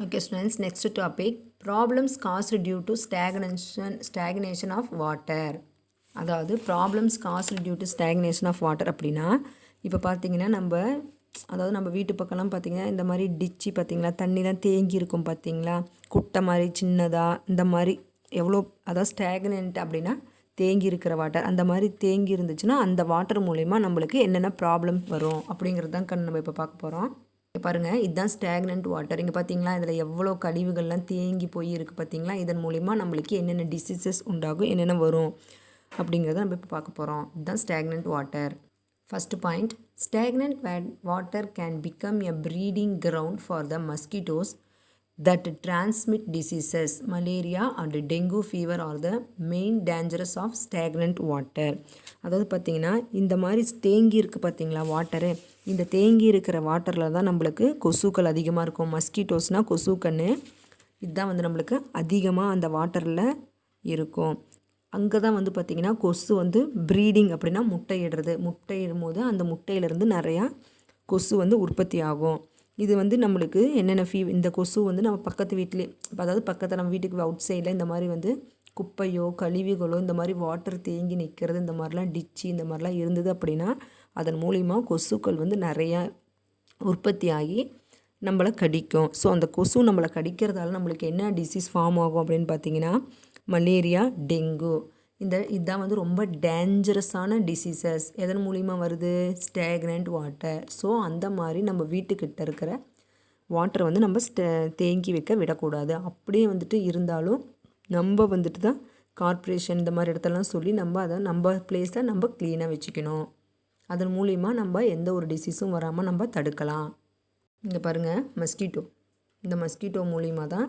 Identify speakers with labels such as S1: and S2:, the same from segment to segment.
S1: Okay students, next topic, problems caused due to stagnation of water. அதாவது problems caused due to stagnation of water அப்படின்னா இப்போ பார்த்தீங்கன்னா நம்ம வீட்டு பக்கம்லாம் பார்த்தீங்கன்னா இந்த மாதிரி டிச்சு பார்த்தீங்களா, தண்ணிலாம் தேங்கி இருக்கும் பார்த்தீங்களா, குட்டை மாதிரி சின்னதாக இந்த மாதிரி எவ்வளோ, அதாவது ஸ்டாக்னன்ட் அப்படின்னா தேங்கி இருக்கிற வாட்டர், அந்த மாதிரி தேங்கி இருந்துச்சுன்னா அந்த வாட்டர் மூலயமா நம்மளுக்கு என்னென்ன ப்ராப்ளம் வரும் அப்படிங்கிறது தான் நம்ம இப்போ பார்க்க போகிறோம். பாருங்கள், இதுதான் ஸ்டாக்னன்ட் வாட்டர். இங்கே பார்த்தீங்களா, இதில் எவ்வளோ கழிவுகள்லாம் தேங்கி போய் இருக்குது பார்த்தீங்களா. இதன் மூலிமா நம்மளுக்கு என்னென்ன டிசீசஸ் உண்டாகும், என்னென்ன வரும் அப்படிங்கிறத நம்ம இப்போ பார்க்க போகிறோம். இதுதான் stagnant water. First point, stagnant water can become a breeding ground for the mosquitoes that transmit diseases. Malaria and dengue fever are the main dangers of stagnant water. அதாவது பார்த்திங்கன்னா இந்த மாதிரி தேங்கி இருக்குது பார்த்திங்களா வாட்டரு, இந்த தேங்கி இருக்கிற வாட்டரில் தான் நம்மளுக்கு கொசுக்கள் அதிகமாக இருக்கும். மஸ்கிட்டோஸ்னால் கொசுக்கன்று, இதுதான் நம்மளுக்கு அதிகமாக அந்த வாட்டரில் இருக்கும். அங்கே தான் பார்த்திங்கன்னா கொசு ப்ரீடிங் அப்படின்னா முட்டையிடுறது, முட்டையிடும் போது அந்த முட்டையிலேருந்து நிறையா கொசு உற்பத்தி ஆகும். இது நம்மளுக்கு என்னென்ன இந்த கொசு நம்ம பக்கத்து வீட்டிலே, அதாவது பக்கத்தில் நம்ம வீட்டுக்கு அவுட் சைடில் இந்த மாதிரி குப்பையோ கழிவுகளோ இந்த மாதிரி வாட்டர் தேங்கி நிற்கிறது, இந்த மாதிரிலாம் டிச்சு இந்த மாதிரிலாம் இருந்தது அப்படின்னா அதன் மூலிமா கொசுக்கள் நிறையா உற்பத்தி ஆகி நம்மளை கடிக்கும். ஸோ அந்த கொசு நம்மளை கடிக்கிறதால நம்மளுக்கு என்ன டிசீஸ் ஃபார்ம் ஆகும் அப்படின்னு பார்த்தீங்கன்னா மலேரியா, டெங்கு. இதுதான் ரொம்ப டேஞ்சரஸான டிசீசஸ். எதன் மூலிமா வருது? Stagnant water. ஸோ அந்த மாதிரி நம்ம வீட்டுக்கிட்ட இருக்கிற வாட்டரை நம்ம தேங்கி வைக்க விடக்கூடாது. அப்படியே இருந்தாலும் நம்ம தான் கார்ப்பரேஷன் இந்த மாதிரி இடத்தெல்லாம் சொல்லி நம்ம பிளேஸை நம்ம க்ளீனாக வச்சுக்கணும். அதன் மூலிமா நம்ம எந்த ஒரு டிசீஸும் வராமல் நம்ம தடுக்கலாம். இங்கே பாருங்கள், மஸ்கிட்டோ. இந்த மஸ்கிட்டோ மூலிமா தான்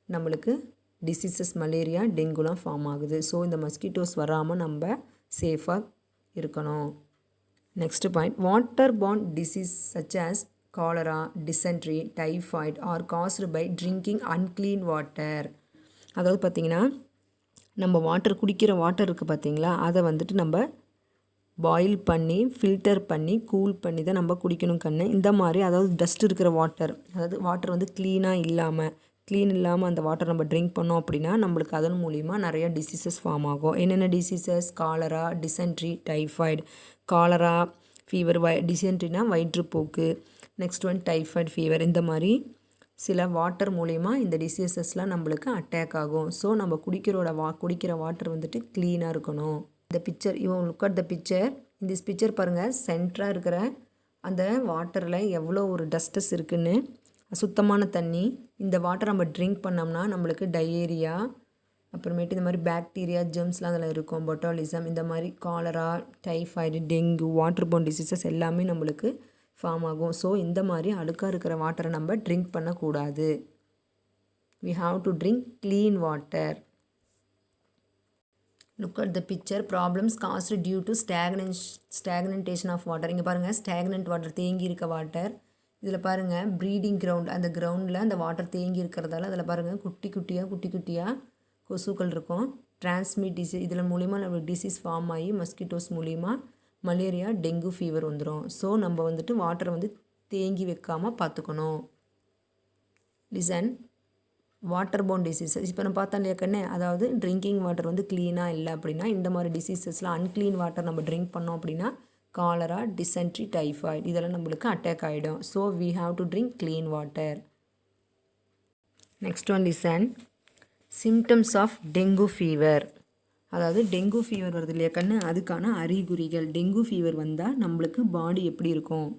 S1: நம்மளுக்கு டிசீசஸ் மலேரியா, டெங்குலாம் ஃபார்ம் ஆகுது. ஸோ இந்த மஸ்கிட்டோஸ் வராமல் நம்ம சேஃபாக இருக்கணும். Next point, water borne disease such as cholera, dysentery, typhoid are caused by drinking unclean water. அதாவது பார்த்திங்கன்னா நம்ம வாட்டர் குடிக்கிற வாட்டர் இருக்குது பார்த்திங்களா, அதை நம்ம பாயில் பண்ணி ஃபில்டர் பண்ணி கூல் பண்ணி தான் நம்ம குடிக்கணும் கண்ணு. இந்த மாதிரி அதாவது டஸ்ட் இருக்கிற வாட்டர், அதாவது வாட்டர் க்ளீனாக இல்லாமல் அந்த வாட்டர் நம்ம ட்ரிங்க் பண்ணோம் அப்படின்னா நம்மளுக்கு அதன் மூலிமா நிறையா டிசீசஸ் ஃபார்ம் ஆகும். என்னென்ன diseases? Cholera, dysentery, typhoid. Cholera fever, டிசென்ட்ரினா வயிற்றுப்போக்கு, நெக்ஸ்ட் டைஃபாய்டு ஃபீவர். இந்த மாதிரி சில வாட்டர் மூலிமா இந்த டிசீசஸ்லாம் நம்மளுக்கு அட்டாக் ஆகும். ஸோ நம்ம குடிக்கிற வாட்டர் க்ளீனாக இருக்கணும். இந்த picture, look at the picture. இந்த பிக்சர் பாருங்கள், சென்டராக இருக்கிற அந்த வாட்டரில் எவ்வளோ ஒரு டஸ்டஸ் இருக்குன்னு, சுத்தமான தண்ணி. இந்த வாட்டர் நம்ம ட்ரிங்க் பண்ணோம்னா நம்மளுக்கு டயேரியா, அப்புறமேட்டு இந்த மாதிரி பாக்டீரியா, ஜெர்ம்ஸ்லாம் அதில் இருக்கும், பொட்டாலிசம், இந்த மாதிரி cholera, typhoid, dengue, water borne diseases எல்லாமே நம்மளுக்கு ஃபார்ம் ஆகும். ஸோ இந்த மாதிரி அழுக்காக இருக்கிற வாட்டரை நம்ம ட்ரிங்க் பண்ணக்கூடாது. we have to drink clean water. look at the picture, problems caused due to stagnation of water. இங்கே பாருங்கள், ஸ்டாக்னன்ட் வாட்டர், தேங்கி இருக்க வாட்டர். இதில் பாருங்கள் ப்ரீடிங் கிரவுண்ட், அந்த கிரவுண்டில் அந்த வாட்டர் தேங்கி இருக்கிறதால அதில் பாருங்கள் குட்டி குட்டியாக கொசுக்கள் இருக்கும். டிரான்ஸ்மிட் டிசீஸ், இதில் மூலிமா நம்ம டிசீஸ் ஃபார்ம் ஆகி மஸ்கிட்டோஸ் மூலிமா மலேரியா, டெங்கு ஃபீவர் வந்துடும். ஸோ நம்ம வாட்டரை தேங்கி வைக்காமல் பார்த்துக்கணும். லிசன், வாட்டர் போர்ன் டிசீசஸ் இப்போ நம்ம பார்த்தோம் இல்லையா கண்ணே, அதாவது ட்ரிங்கிங் வாட்டர் க்ளீனாக இல்லை அப்படின்னா இந்த மாதிரி டிசீசஸ்லாம், அன்க்ளீன் வாட்டர் நம்ம ட்ரிங்க் பண்ணோம் அப்படின்னா காலரா, டிசென்ட்ரி, டைஃபாய்டு இதெல்லாம் நம்மளுக்கு அட்டாக் ஆகிடும். So we have to drink clean water. Next listen, symptoms of dengue fever. அதாவது டெங்கு ஃபீவர் வருது இல்லையா கண்ணு, அதுக்கான அறிகுறிகள். டெங்கு ஃபீவர் வந்தால் நம்மளுக்கு பாடி எப்படி இருக்கும்,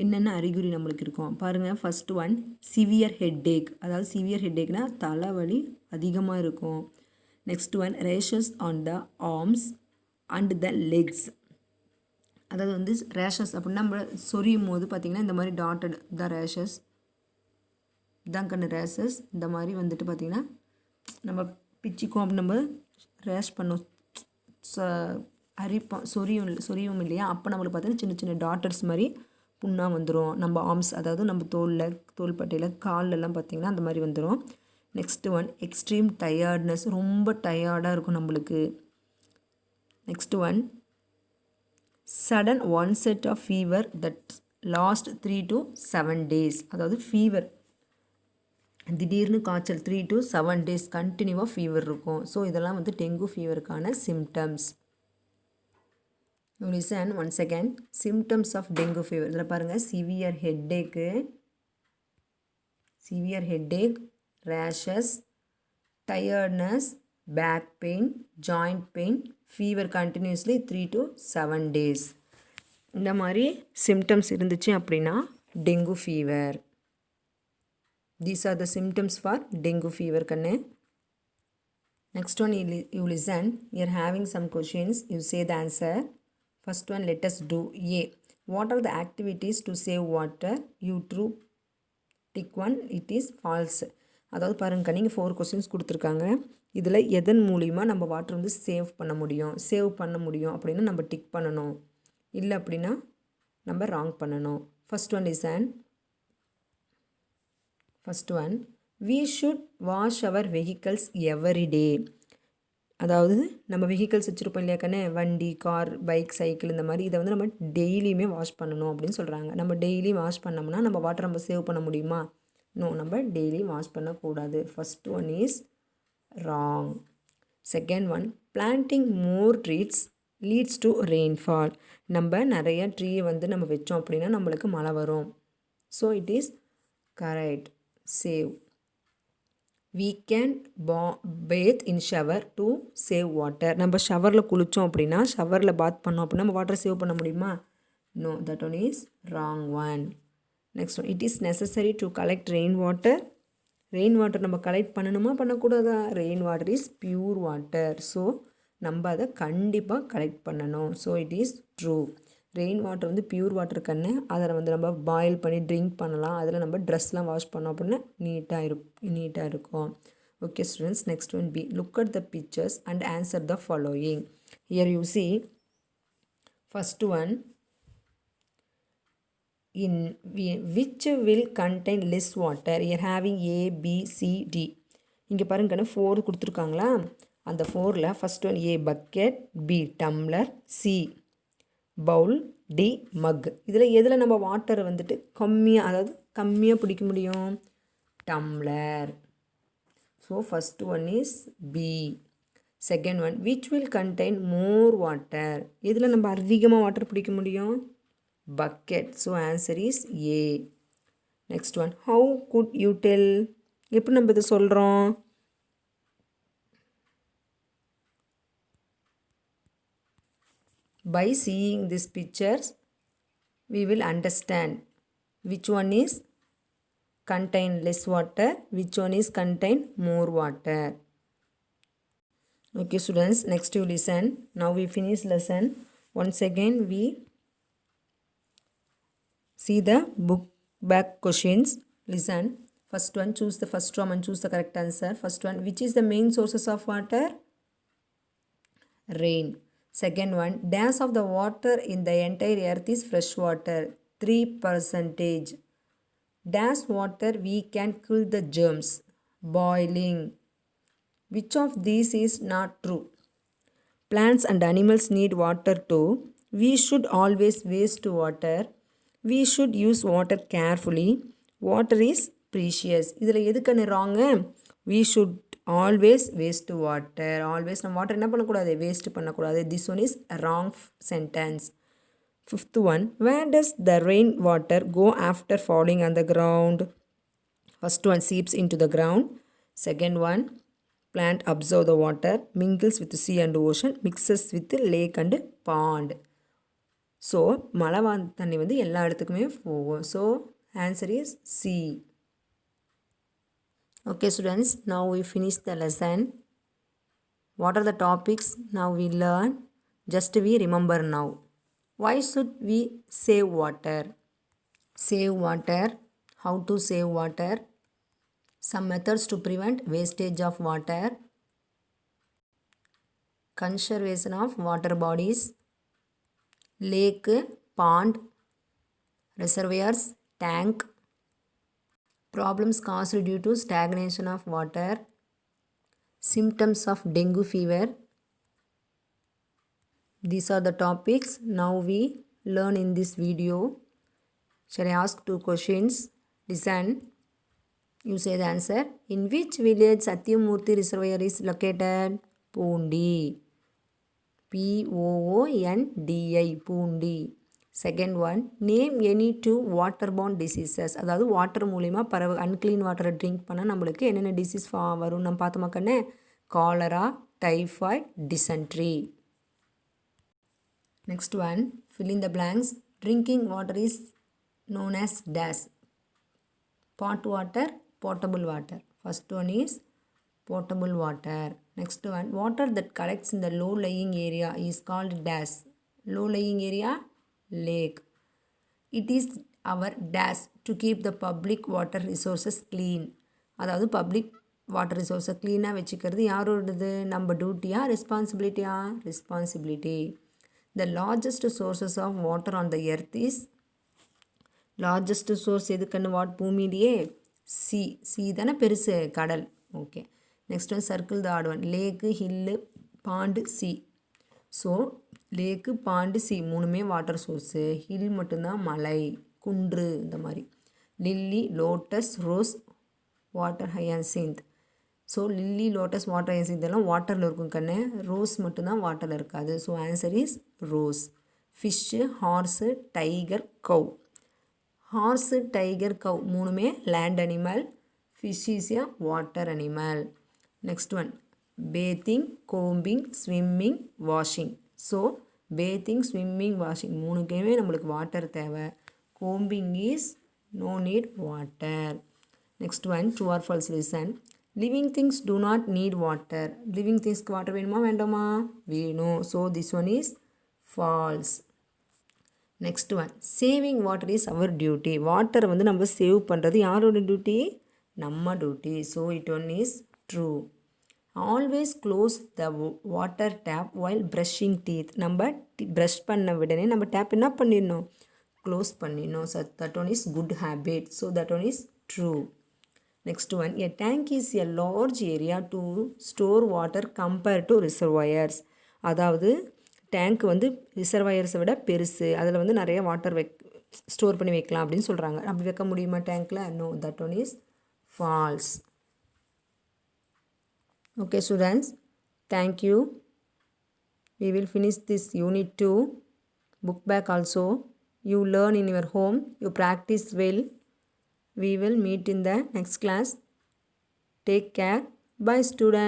S1: என்னென்ன அறிகுறி நம்மளுக்கு இருக்கும் பாருங்கள். First one, severe headache. அதாவது சிவியர் ஹெட்டேக்னால் தலைவலி அதிகமாக இருக்கும். Next one, rashes on the arms and the legs. அதாவது ரேஷஸ் அப்படின்னா நம்ம சொரியும் போது பார்த்திங்கன்னா இந்த மாதிரி டாட்டட் த ரேஷஸ், இதான் கண்ணு ரேஷஸ். இந்த மாதிரி பார்த்திங்கன்னா நம்ம பிச்சிக்கும் அப்படி நம்ம ரேஷ் பண்ணோம், அரிப்போம், சொரியும் இல்லையா, அப்போ நம்மளுக்கு பார்த்திங்கன்னா சின்ன சின்ன டாட்டர்ஸ் மாதிரி புண்ணாக வந்துடும் நம்ம ஆர்ம்ஸ், அதாவது நம்ம தோள்பட்டையில், கால்லெல்லாம் பார்த்திங்கன்னா அந்த மாதிரி வந்துடும். நெக்ஸ்ட்டு ஒன், எக்ஸ்ட்ரீம் டயர்ட்னஸ், ரொம்ப டயர்டாக இருக்கும் நம்மளுக்கு. Next one, sudden onset of fever that last 3 to 7 days. அதாவது ஃபீவர் திடீர்னு காய்ச்சல் 3 to 7 days கண்டினியூவாக ஃபீவர் இருக்கும். ஸோ இதெல்லாம் வந்து டெங்கு ஃபீவருக்கான symptoms. Listen once again. Symptoms of dengue fever இதில் பாருங்கள், severe headache, rashes, tiredness, back pain, joint pain, fever continuously 3 to 7 days. இந்த மாதிரி சிம்டம்ஸ் இருந்துச்சு அப்படின்னா dengue fever. These are the symptoms for dengue fever kanne. Next one, you listen. You're having some questions. You say the answer. First one, let us do A. What are the activities to save water? You true. Tick one. It is false. அதாவது பாருங்க, நீங்கள் 4 questions கொடுத்துருக்காங்க. இதில் எதன் மூலிமா நம்ம water வந்து save பண்ண முடியும் அப்படின்னா நம்ம டிக் பண்ணணும். இல்லை அப்படின்னா நம்ம ராங் பண்ணணும். First one listen. First one, we should wash our vehicles every day. அதாவது நம்ம வெஹிக்கல்ஸ் வச்சுருப்போம் இல்லையா கண்ணே, வண்டி, கார், பைக், சைக்கிள், இந்த மாதிரி இதை வந்து நம்ம டெய்லியுமே வாஷ் பண்ணணும் அப்படின்னு சொல்கிறாங்க. நம்ம டெய்லி வாஷ் பண்ணோம்னா நம்ம வாட்டர் நம்ம சேவ் பண்ண முடியுமா? நோ, நம்ம டெய்லி வாஷ் பண்ணக்கூடாது. First one is wrong. Second one, planting more trees leads to rainfall. நம்ம நிறைய ட்ரீ வந்து நம்ம வச்சோம் அப்படின்னா நம்மளுக்கு மழை வரும். So it is correct. Save. We can bathe in shower to save water. நம்ம ஷவரில் குளித்தோம் அப்படின்னா, ஷவரில் பாத் பண்ணோம் அப்படின்னா நம்ம வாட்டர் சேவ் பண்ண முடியுமா? No, that one is wrong one. Next one, it is necessary to collect rain water. Rain water நம்ம collect பண்ணணுமா பண்ணக்கூடாதா? Rain water is pure water. So நம்ம அதை கண்டிப்பாக கலெக்ட் பண்ணணும். So it is true. Rain water வந்து pure water கண்ணு. அதை வந்து நம்ம பாயில் பண்ணி ட்ரிங்க் பண்ணலாம். அதில் நம்ம ட்ரெஸ்லாம் வாஷ் பண்ணோம் அப்படின்னா நீட்டாக இருக்கும். Okay students, next one B. Look at the pictures and answer the following. Here you see first one, in which will contain less water. Here having A, B, C, D. இங்கே பாருங்க கண்ணு 4 கொடுத்துருக்காங்களா? அந்த 4ல் first one A bucket, B tumbler, C bowl, D mug. எதில் நம்ம water வந்துட்டு கம்மியாக பிடிக்க முடியும்? Tumbler. So first one is B. Second one, which will contain more water. எதில் நம்ம அதிகமாக வாட்டர் பிடிக்க முடியும்? Bucket. So answer is A. Next one, how could you tell. எப்படி நம்ம இதை சொல்கிறோம்? By seeing these pictures, we will understand which one is contain less water, which one is contain more water. Okay students, next you listen. Now we finish lesson. Once again we see the book back questions. Listen. First one, choose the first term and choose the correct answer. First one, which is the main sources of water? Rain. Second one, dash of the water in the entire earth is fresh water, 3%. Dash water we can kill the germs, boiling. Which of these is not true? Plants and animals need water too. We should always waste water. We should use water carefully. Water is precious. இதில் எதுக்குன்னு wrong? We should always waste water. Always நம்ம water என்ன பண்ணக்கூடாது? Waste பண்ணக்கூடாது. This one is a wrong sentence. Fifth one, where does the rain water go after falling on the ground? First one, seeps into the ground. Second one, plant absorb the water, mingles with the sea and ocean, mixes with the lake and pond. So மழை தண்ணி வந்து எல்லா இடத்துக்குமே போகும். So answer is C. Okay students, now we finish the lesson. What are the topics now we learn? Just we remember now. Why should we save water? Save water. How to save water? Some methods to prevent wastage of water. Conservation of water bodies. Lake, pond, reservoirs, tank. Problems caused due to stagnation of water. Symptoms of dengue fever. These are the topics now we learn in this video. Shall I ask 2 questions? Listen. You say the answer. In which village Satyamurthy Reservoir is located? Poondi. P-O-O-N-D-I. Poondi. Second one, name any two waterborne diseases. அதாவது water மூலிமா unclean வாட்டரை drink பண்ணால் நம்மளுக்கு என்னென்ன disease வரும் நம்ம பார்த்தோமா கண்ணே? Cholera, typhoid, dysentery. Next one, fill in the blanks. Drinking water is known as dash. Pot water, potable water. First one is potable water. Next one, water that collects in the low-lying area is called dash. Low-lying area, lake. It is our dash to keep the public water resources clean. அதாவது public water ரிசோர்ஸை க்ளீனாக வச்சுக்கிறது யாரோடது? நம்ம டியூட்டியா ரெஸ்பான்சிபிலிட்டியா? Responsibility. The largest sources of water on the earth is largest source எதுக்குன்னு பூமியிலேயே C தானே பெருசு, கடல். Okay. Next one circle the odd one. Lake, hill, pond, sea. So lake, pond, sea மூணுமே வாட்டர் சோர்ஸு. ஹில் மட்டும்தான் மலை, குன்று இந்த மாதிரி. Lily, lotus, rose, water hyacinth. So lily, lotus, water hyacinth எல்லாம் வாட்டரில் இருக்கும் கண்ணு. ரோஸ் மட்டும்தான் வாட்டரில் இருக்காது. So answer is rose. Fish, horse, tiger, cow. Horse, tiger, cow மூணுமே land animal. Fish is a water animal. Next one, bathing, combing, swimming, washing. So bathing, swimming, washing மூணுக்குமே நம்மளுக்கு வாட்டர் தேவை. Combing is no need water. Next one, true or false listen. Living things do not need water. Living திங்ஸ்க்கு water வேணுமா வேண்டாமா? வேணும். So this one is false. Next one, saving water is our duty. வாட்டரை வந்து நம்ம save பண்ணுறது யாரோட duty? நம்ம duty. So it one is true. Always close the water tap while brushing teeth. நம்ம ப்ரஷ் பண்ண உடனே நம்ம டேப் என்ன பண்ணிடணும்? க்ளோஸ் பண்ணிடணும். So that one is good habit. So that one is true. Next one, a tank is a large area to store water compared to reservoirs. அதாவது tank வந்து ரிசர்வாயர்ஸை விட பெருசு, அதில் வந்து நிறைய வாட்டர் ஸ்டோர் பண்ணி வைக்கலாம் அப்படின்னு சொல்கிறாங்க. அப்படி வைக்க முடியுமா டேங்க்கில்? No, that one is false. Okay students, thank you. We will finish this unit 2. Book back also. You learn in your home. You practice well. We will meet in the next class. Take care. Bye students.